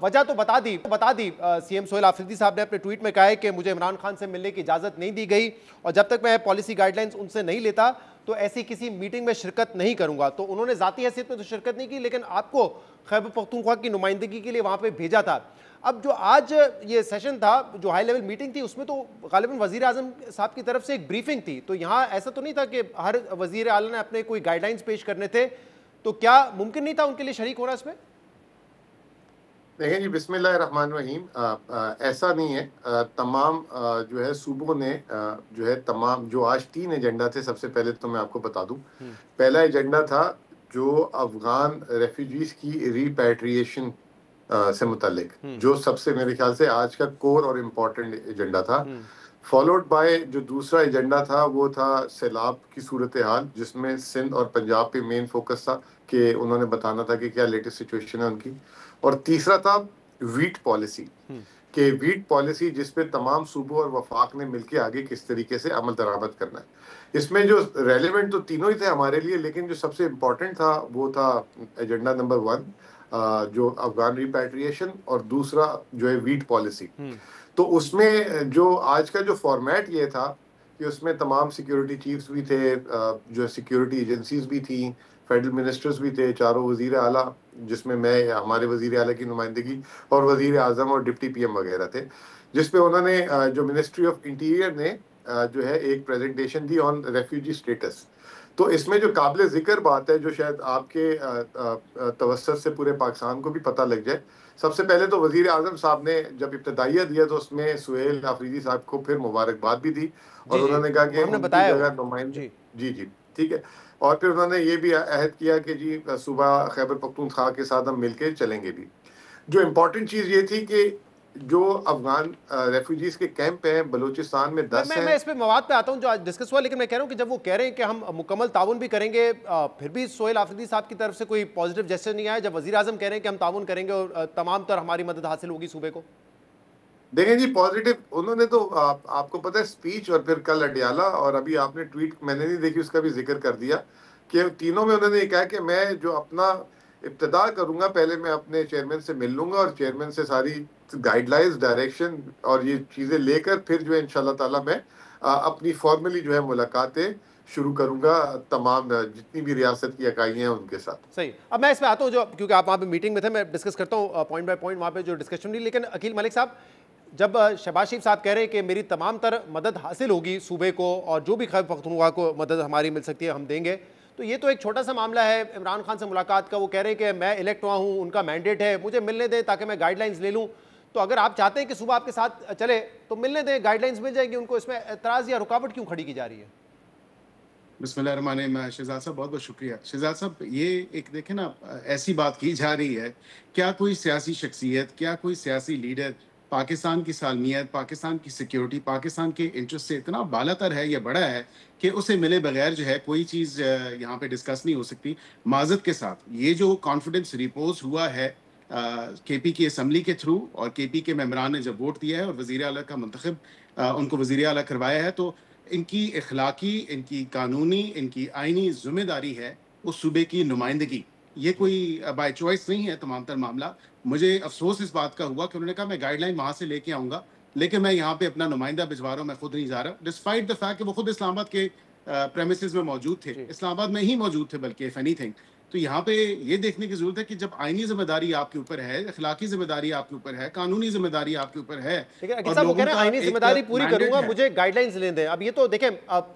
وجہ تو بتا دی سی ایم سہیل آفریدی صاحب نے اپنے ٹویٹ میں کہا ہے کہ مجھے عمران خان سے ملنے کی اجازت نہیں دی گئی اور جب تک میں پالیسی گائیڈ لائنز ان سے نہیں لیتا تو ایسی کسی میٹنگ میں شرکت نہیں کروں گا. تو انہوں نے ذاتی حیثیت میں تو شرکت نہیں کی لیکن آپ کو خیبر پختونخوا کی نمائندگی کے لیے وہاں پہ بھیجا تھا. اب جو آج یہ سیشن تھا, جو ہائی لیول میٹنگ تھی, اس میں تو غالباً وزیر اعظم صاحب کی طرف سے ایک بریفنگ تھی. تو یہاں ایسا تو نہیں تھا کہ ہر وزیر اعلیٰ نے اپنے کوئی گائیڈ لائنز پیش کرنے تھے, تو کیا ممکن نہیں تھا ان کے لیے شریک ہونا اس میں؟ دیکھیں جی, بسم اللہ الرحمن الرحیم. ایسا نہیں ہے. تمام جو ہے صوبوں نے جو ہے تمام جو آج 3 ایجنڈا تھے, سب سے پہلے تو میں آپ کو بتا دوں. پہلا ایجنڈا تھا جو افغان ریفیوجیز کی ریپیٹریشن سے متعلق, جو سب سے میرے خیال سے آج کا کور اور امپورٹنٹ ایجنڈا تھا. فالوڈ بائی جو دوسرا ایجنڈا تھا وہ تھا سیلاب کی صورتحال, جس میں سندھ اور پنجاب پہ مین فوکس تھا کہ انہوں نے بتانا تھا کہ کیا لیٹسٹ سچویشن ہے ان کی. اور تیسرا تھا ویٹ پالیسی, کہ ویٹ پالیسی جس پہ تمام صوبوں اور وفاق نے مل کے آگے کس طریقے سے عمل درآمد کرنا ہے. اس میں جو ریلیونٹ تو تینوں ہی تھے ہمارے لیے, لیکن جو سب سے امپورٹنٹ تھا وہ تھا ایجنڈا نمبر 1 جو افغان ریپیٹریشن, اور دوسرا جو ہے ویٹ پالیسی. تو اس میں جو آج کا جو فارمیٹ یہ تھا کہ اس میں تمام سیکیورٹی چیفز بھی تھے, جو سیکیورٹی ایجنسیز بھی تھیں, فیڈرل منسٹرز بھی تھے, چاروں وزیر اعلیٰ, جس میں ہمارے وزیر اعلیٰ کی نمائندگی, اور وزیر اعظم اور ڈپٹی پی ایم وغیرہ تھے, جس پہ انہوں نے جو منسٹری آف انٹیریئر نے جو ہے ایک پریزنٹیشن دی آن ریفیوجی اسٹیٹس. تو اس میں جو قابل ذکر بات ہے, جو شاید آپ کے توسط سے پورے پاکستان کو بھی پتہ لگ جائے, سب سے پہلے تو وزیر اعظم صاحب نے جب ابتدائیہ دیا تو اس میں سہیل آفریدی صاحب کو پھر مبارکباد بھی دی, اور انہوں نے کہا کہ ان کی جگہ نمائندے, جی ٹھیک ہے, اور پھر انہوں نے یہ بھی عہد کیا کہ جی صوبہ خیبر پختونخوا کے ساتھ ہم مل کے چلیں گے بھی. جو امپورٹنٹ چیز یہ تھی کہ جو افغان ریفیوجیز کے کیمپ ہیں بلوچستان میں 10 ہیں. میں اس پہ مواد پہ آتا ہوں جو آج ڈسکس ہوا, لیکن میں کہہ رہا ہوں کہ جب وہ کہہ رہے ہیں کہ ہم مکمل تعاون بھی کریں گے, پھر بھی سہیل آفریدی صاحب کی طرف سے کوئی پازیٹیو جیسچر نہیں آیا جب وزیر اعظم کہہ رہے ہیں کہ ہم تعاون کریں گے اور تمام طرح ہماری مدد حاصل ہوگی صوبے کو. دیکھیں جی, پازیٹیو انہوں نے تو آپ کو پتہ ہے اسپیچ, اور پھر کل اڈیالہ, اور ابھی آپ نے ٹویٹ میں نے نہیں دیکھی, اس کا بھی ذکر کر دیا کہ تینوں میں انہوں نے یہ کہا کہ میں جو اپنا ابتدا کروں گا, پہلے میں اپنے چیئرمین سے مل لوں گا, اور چیئرمین سے ساری گائیڈ لائنز, ڈائریکشن اور یہ چیزیں لے کر پھر جو ہے انشاءاللہ تعالیٰ میں اپنی فارملی جو ہے ملاقاتیں شروع کروں گا تمام جتنی بھی ریاست کی اکائیاں ہیں ان کے ساتھ. صحیح. اب میں اس میں آتا ہوں, جو کیونکہ آپ وہاں پہ میٹنگ میں تھے, میں ڈسکس کرتا ہوں پوائنٹ بائی پوائنٹ وہاں پہ جو ڈسکشن ہوئی. لیکن عقیل ملک صاحب, جب شہباز شریف صاحب کہہ رہے ہیں کہ میری تمام تر مدد حاصل ہوگی صوبے کو, اور جو بھی خیبر پختونخوا کو مدد ہماری مل سکتی ہے ہم دیں گے, تو یہ تو ایک چھوٹا سا معاملہ ہے عمران خان سے ملاقات کا. وہ کہہ رہے ہیں کہ میں الیکٹ ہوا ہوں, ان کا مینڈیٹ ہے, مجھے ملنے دیں تاکہ میں گائیڈ لائنز لے لوں. تو اگر آپ چاہتے ہیں کہ صوبہ آپ کے ساتھ چلے تو ملنے دیں, گائیڈ لائنز مل جائیں گی ان کو. اس میں اعتراض یا رکاوٹ کیوں کھڑی کی جا رہی ہے؟ بسم اللہ الرحمن الرحیم. شہزاد صاحب بہت بہت شکریہ. شہزاد صاحب, یہ ایک دیکھیں نا, ایسی بات کی جا رہی ہے, کیا کوئی سیاسی شخصیت, کیا کوئی سیاسی لیڈر پاکستان کی سالمیت, پاکستان کی سیکیورٹی, پاکستان کے انٹرسٹ سے اتنا بالا تر ہے یا بڑا ہے کہ اسے ملے بغیر جو ہے کوئی چیز یہاں پہ ڈسکس نہیں ہو سکتی؟ معذرت کے ساتھ, یہ جو کانفیڈنس ریپوز ہوا ہے کے پی کی اسمبلی کے تھرو, اور کے پی کے ممبران نے جب ووٹ دیا ہے اور وزیر اعلیٰ کا منتخب ان کو وزیر اعلیٰ کروایا ہے, تو ان کی اخلاقی, ان کی قانونی, ان کی آئینی ذمہ داری ہے اس صوبے کی نمائندگی. یہ کوئی بائی چوائس نہیں ہے تمام تر معاملہ. مجھے افسوس اس بات کا ہوا کہ انہوں نے کہا میں گائیڈ لائن وہاں سے لے کے آؤں گا, لیکن میں یہاں پہ اپنا نمائندہ بھجوا رہا ہوں, میں خود نہیں جا رہا, ڈسپائٹ دا فیکٹ کہ وہ خود اسلام آباد کے پریمیسز میں موجود تھے, اسلام آباد میں ہی موجود تھے بلکہ اف اینی تھنگ. تو یہاں پہ یہ دیکھنے کی ضرورت ہے کہ جب آئینی ذمہ داری آپ کے اوپر ہے, اخلاقی ذمہ داری آپ کے اوپر ہے, قانونی ذمہ داری آپ کے اوپر ہے, لیکن صاحب وہ کہہ رہے ہیں آئینی ذمہ داری پوری کروں گا, مجھے گائیڈ لائنز لیں دیں. اب یہ تو دیکھیں,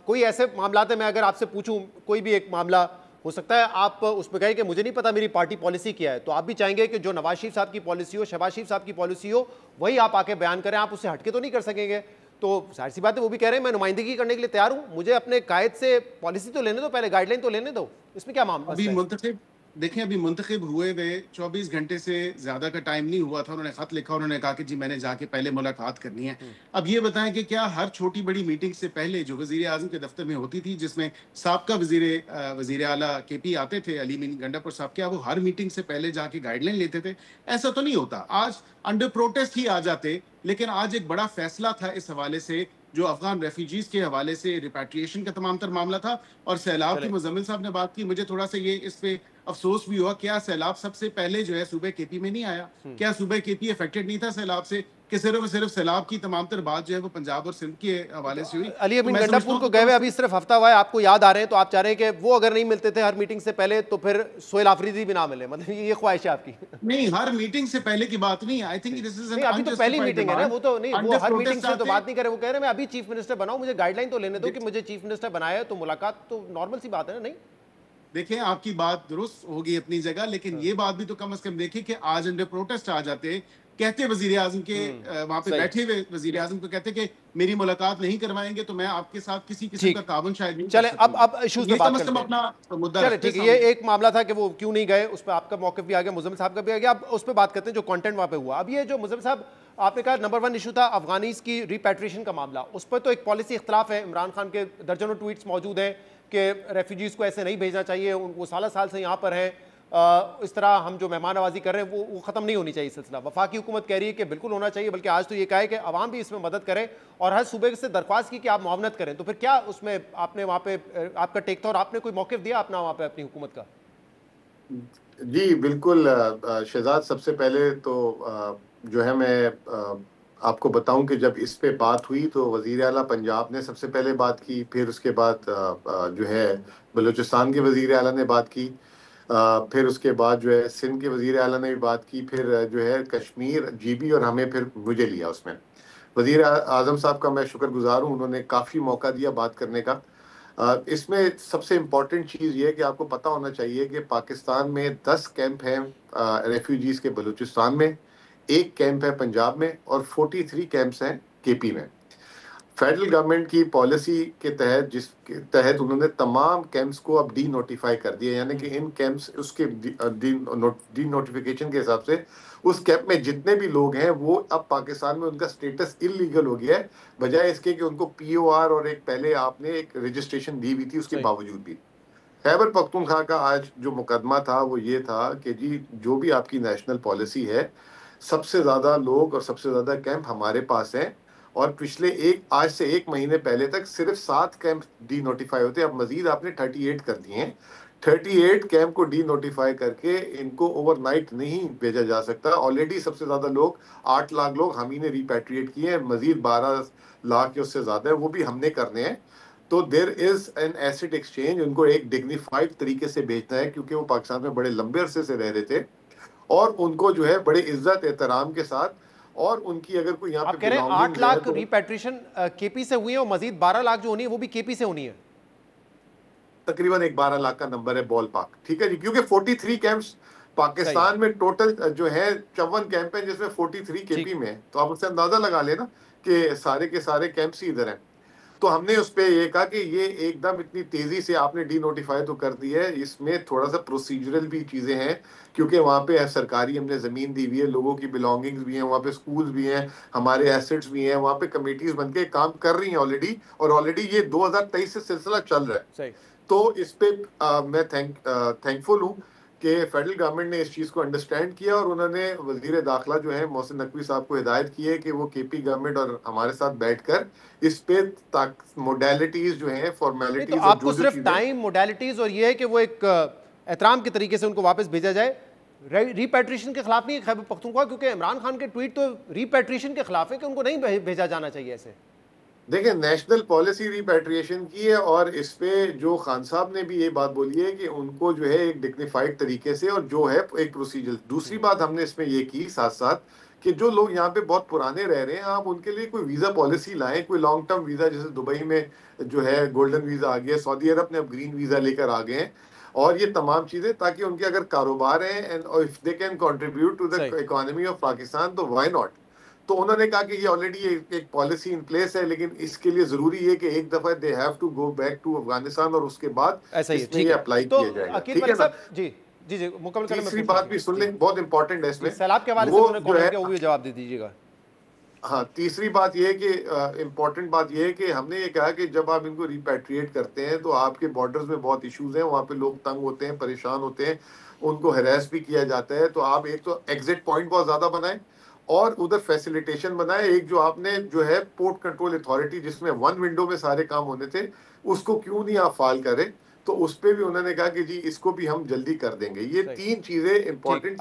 کوئی ایسے معاملات ہیں, میں اگر آپ سے پوچھوں کوئی بھی ایک معاملہ ہو سکتا ہے آپ اس پہ کہیں کہ مجھے نہیں پتا میری پارٹی پالیسی کیا ہے, تو آپ بھی چاہیں گے کہ جو نواز شریف صاحب کی پالیسی ہو, شہباز شریف صاحب کی پالیسی ہو, وہی آپ آ کے بیان کریں, آپ اس سے ہٹ کے تو نہیں کر سکیں گے. تو ظاہر سی بات ہے وہ بھی کہہ رہے ہیں میں نمائندگی کرنے کے لیے تیار ہوں, مجھے اپنے قائد سے پالیسی تو لینے دو, پہلے گائیڈ لائن تو لینے دو. اس میں کیا معاملہ ہے؟ دیکھیں ابھی منتخب ہوئے ہوئے 24 گھنٹے سے زیادہ کا ٹائم نہیں ہوا تھا, انہوں نے خط لکھا, انہوں نے کہا کہ جی میں نے جا کے پہلے ملاقات کرنی ہے. اب یہ بتائیں کہ کیا ہر چھوٹی بڑی میٹنگ سے پہلے جو وزیر اعظم کے دفتر میں ہوتی تھی, جس میں سابقہ وزیر اعلیٰ کے پی آتے تھے, علی مین گنڈا پور صاحب, کیا وہ ہر میٹنگ سے پہلے جا کے گائیڈ لائن لیتے تھے؟ ایسا تو نہیں ہوتا. آج انڈر پروٹیسٹ ہی آ جاتے, لیکن آج ایک بڑا فیصلہ تھا اس حوالے سے جو افغان ریفیوجیز کے حوالے سے ریپیٹریشن کا تمام تر معاملہ تھا. اور سیلاب کی مزمل صاحب نے بات کی, مجھے تھوڑا سا یہ اس پہ افسوس بھی ہوا, کیا سیلاب سب سے پہلے جو ہے صوبہ کے پی میں نہیں آیا؟ کیا صوبہ کے پی افیکٹڈ نہیں تھا سیلاب سے, کہ صرف سیلاب کی تمام تر بات جو ہے وہ پنجاب اور سندھ کے حوالے سے ہوئی؟ علی امین گنڈا پور کو گئے ہوئے ابھی صرف ہفتہ ہوا ہے, آپ کو یاد آ رہے ہیں, تو آپ چاہ رہے ہیں کہ وہ اگر نہیں ملتے تھے ہر میٹنگ سے پہلے تو پھر سہیل آفریدی بھی نہ ملے, مطلب یہ خواہش ہے آپ کی؟ نہیں, ہر میٹنگ سے پہلے کی بات نہیں. I think this is an ابھی تو پہلی میٹنگ ہے نا, وہ تو نہیں, وہ ہر میٹنگ سے تو بات نہیں کرے, وہ کہہ رہے ہیں میں ابھی چیف منسٹر بناؤں, مجھے گائیڈ لائن تو لینے دو کہ مجھے چیف منسٹر بنایا ہے, تو ملاقات تو نارمل سی بات ہے نا. نہیں دیکھیں, آپ کی بات درست ہوگی اپنی جگہ, لیکن یہ بات بھی تو کم از کم دیکھیں کہ آج انڈر پروٹیسٹ آ جاتے, کہتے وزیر اعظم کے وہاں پہ بیٹھے ہوئے وزیر اعظم کو کہتے کہ میری ملاقات نہیں کروائیں گے تو میں آپ کے ساتھ کسی قسم کا تعاون شاید نہیں. چلیں اب ایشوز پہ بات کرتے ہیں. چلیں ٹھیک ہے, یہ ایک معاملہ تھا کہ وہ کیوں نہیں گئے, اس پہ آپ کا موقف بھی آ گیا, مزمل صاحب کا بھی آ گیا. اب اس پہ بات کرتے ہیں جو کانٹینٹ وہاں پہ ہوا. اب یہ جو مزمل صاحب آپ نے کہا نمبر 1 ایشو تھا افغانیز کی ریپیٹریشن کا معاملہ, اس پر تو ایک پالیسی اختلاف ہے. عمران خان کے درجنوں ٹویٹس موجود ہیں کہ ریفیوجیز کو ایسے نہیں بھیجنا چاہیے, وہ سالہ سال سے یہاں پر ہیں, اس طرح ہم جو مہمان نوازی کر رہے ہیں وہ ختم نہیں ہونی چاہیے سلسلہ. وفاقی حکومت کہہ رہی ہے کہ بالکل ہونا چاہیے, بلکہ آج تو یہ کہا ہے کہ عوام بھی اس میں مدد کرے اور ہر صوبے سے درخواست کی کہ آپ معاونت کریں. تو پھر کیا اس میں آپ نے وہاں پہ آپ کا ٹیک تھا اور آپ نے کوئی موقف دیا اپنا وہاں پہ اپنی حکومت کا؟ جی بالکل شہزاد, سب سے پہلے تو جو ہے میں آپ کو بتاؤں کہ جب اس پہ بات ہوئی تو وزیر اعلیٰ پنجاب نے سب سے پہلے بات کی, پھر اس کے بعد جو ہے بلوچستان کے وزیر اعلیٰ نے بات کی, پھر اس کے بعد جو ہے سندھ کے وزیر اعلیٰ نے بھی بات کی, پھر جو ہے کشمیر جی بی اور ہمیں پھر مجھے لیا اس میں. وزیر اعظم صاحب کا میں شکر گزار ہوں, انہوں نے کافی موقع دیا بات کرنے کا. اس میں سب سے امپورٹنٹ چیز یہ ہے کہ آپ کو پتہ ہونا چاہیے کہ پاکستان میں 10 کیمپ ہیں ریفیوجیز کے بلوچستان میں, 1 کیمپ ہے پنجاب میں, اور 43 کیمپس ہیں کے پی میں. فیڈرل گورنمنٹ کی پالیسی کے تحت جس کے تحت انہوں نے تمام کیمپس کو اب ڈی نوٹیفائی کر دیا, یعنی کہ ان کیمپس اس کے ڈی نوٹیفیکیشن کے حساب سے اس کیمپ میں جتنے بھی لوگ ہیں وہ اب پاکستان میں ان کا سٹیٹس انلیگل ہو گیا ہے, بجائے اس کے کہ ان کو پی او آر اور ایک پہلے آپ نے ایک رجسٹریشن دی ہوئی تھی اس کے باوجود بھی. خیبر پختونخوا کا آج جو مقدمہ تھا وہ یہ تھا کہ جی جو بھی آپ کی نیشنل پالیسی ہے, سب سے زیادہ لوگ اور سب سے زیادہ کیمپ ہمارے پاس ہیں, اور پچھلے آج سے 1 مہینے پہلے تک صرف 7 کیمپ ڈی نوٹیفائی ہوتے, اب مزید آپ نے 38 کر دیے ہیں. 38 کیمپ کو ڈی نوٹیفائی کر کے ان کو اوور نائٹ نہیں بھیجا جا سکتا. آلریڈی سب سے زیادہ لوگ 8 لاکھ لوگ ہم ہی نے ریپیٹریٹ کیے ہیں, مزید 12 لاکھ یا اس سے زیادہ ہے وہ بھی ہم نے کرنے ہیں. تو دیر از این ایسٹ ایکسچینج, ان کو ایک ڈگنیفائڈ طریقے سے بھیجنا ہے کیونکہ وہ پاکستان میں بڑے لمبے عرصے سے رہ رہے تھے, اور ان کو جو ہے بڑے عزت احترام کے ساتھ, اور ان کی اگر کوئی یہاں پہ آپ کہہ رہے ہیں 8 لاکھ ریپیٹریشن کے پی سے ہوئی ہے اور مزید 12 لاکھ جو ہونی ہے وہ بھی کے پی سے ہونی ہے. تقریباً 12 لاکھ کا نمبر ہے بال پاک, ٹھیک ہے جی, کیونکہ 43 کیمپس پاکستان میں ٹوٹل جو ہے 54 کیمپ ہیں جس میں 43 کے پی میں, تو آپ اس سے اندازہ لگا لیں نا کہ سارے کے سارے کیمپس ہی ادھر ہیں. تو ہم نے اس پہ یہ کہا کہ یہ ایک دم اتنی تیزی سے آپ نے ڈی نوٹیفائی تو کر دی ہے, اس میں تھوڑا سا پروسیجرل بھی چیزیں ہیں, کیونکہ وہاں پہ سرکاری ہم نے زمین دی ہوئی ہے, لوگوں کی بلانگنگز بھی ہیں, وہاں پہ سکولز بھی ہیں, ہمارے ایسٹس بھی ہیں, وہاں پہ کمیٹیز بن کے کام کر رہی ہیں آلریڈی, اور آلریڈی یہ 2023 سے سلسلہ چل رہا ہے. تو اس پہ میں تھینک فل ہوں کہ فیڈرل گورنمنٹ نے اس چیز کو انڈرسٹینڈ کیا, اور انہوں نے وزیر داخلہ جو ہے محسن نقوی صاحب کو ہدایت کی ہے کہ وہ کے پی گورنمنٹ اور ہمارے ساتھ بیٹھ کر اس پہ موڈیلٹیز جو ہیں فارمیلٹیز, آپ کو صرف ٹائم موڈیلٹیز اور یہ ہے کہ وہ ایک احترام کے طریقے سے ان کو واپس بھیجا جائے, ریپیٹریشن کے خلاف نہیں ہے خیبر پختونخوا, کیونکہ عمران خان کے ٹویٹ تو ریپیٹریشن کے خلاف ہے کہ ان کو نہیں بھیجا جانا چاہیے ایسے. دیکھیں نیشنل پالیسی ریپیٹریشن کی ہے, اور اس پہ جو خان صاحب نے بھی یہ بات بولی ہے کہ ان کو جو ہے ایک ڈگنیفائڈ طریقے سے, اور جو ہے ایک پروسیجر. دوسری بات ہم نے اس میں یہ کی ساتھ ساتھ کہ جو لوگ یہاں پہ بہت پرانے رہ رہے ہیں, آپ ان کے لیے کوئی ویزا پالیسی لائیں, کوئی لانگ ٹرم ویزا, جیسے دبئی میں جو ہے گولڈن ویزا آ گیا, سعودی عرب نے اب گرین ویزا لے کر آ گئے ہیں, اور یہ تمام چیزیں, تاکہ ان کے اگر کاروبار ہیں and if they can contribute to the economy of Pakistan, تو وائی ناٹ. تو انہوں نے کہا کہ یہ آلریڈی ایک پالیسی ان پلیس ہے, لیکن اس کے لیے ضروری ہے کہ ایک دفعہ they have to go back to Afghanistan, اور اس کے بعد اس میں یہ اپلائی کیا جائے گا. ٹھیک ہے نا, جی جی جی مکمل کریں. تیسری بات بھی سن لیں, بہت امپورٹنٹ ہے اس میں, سیلاب کے حوالے سے انہوں نے کامنٹ کیا, وہ بھی جواب دے دیجیے گا. ہاں, تیسری بات یہ ہے کہ امپورٹنٹ بات یہ ہے کہ ہم نے یہ کہا کہ جب آپ ان کو ریپیٹریٹ کرتے ہیں تو آپ کے بارڈرز میں بہت ایشوز ہیں, وہاں پہ لوگ تنگ ہوتے ہیں, پریشان ہوتے ہیں, ان کو ہراس بھی کیا جاتا ہے. تو آپ ایک تو ایگزٹ پوائنٹ بہت زیادہ بنائیں, اور ادھر فیسیلیٹیشن بنائے. ایک جو آپ نے جو ہے پورٹ کنٹرول اتھارٹی جس میں 1 ونڈو میں سارے کام ہونے تھے, اس کو کیوں نہیں آپ فعال کریں؟ تو اس پہ بھی انہوں نے کہا کہ جی اس کو بھی ہم جلدی کر دیں گے. یہ 3 چیزیں امپورٹنٹ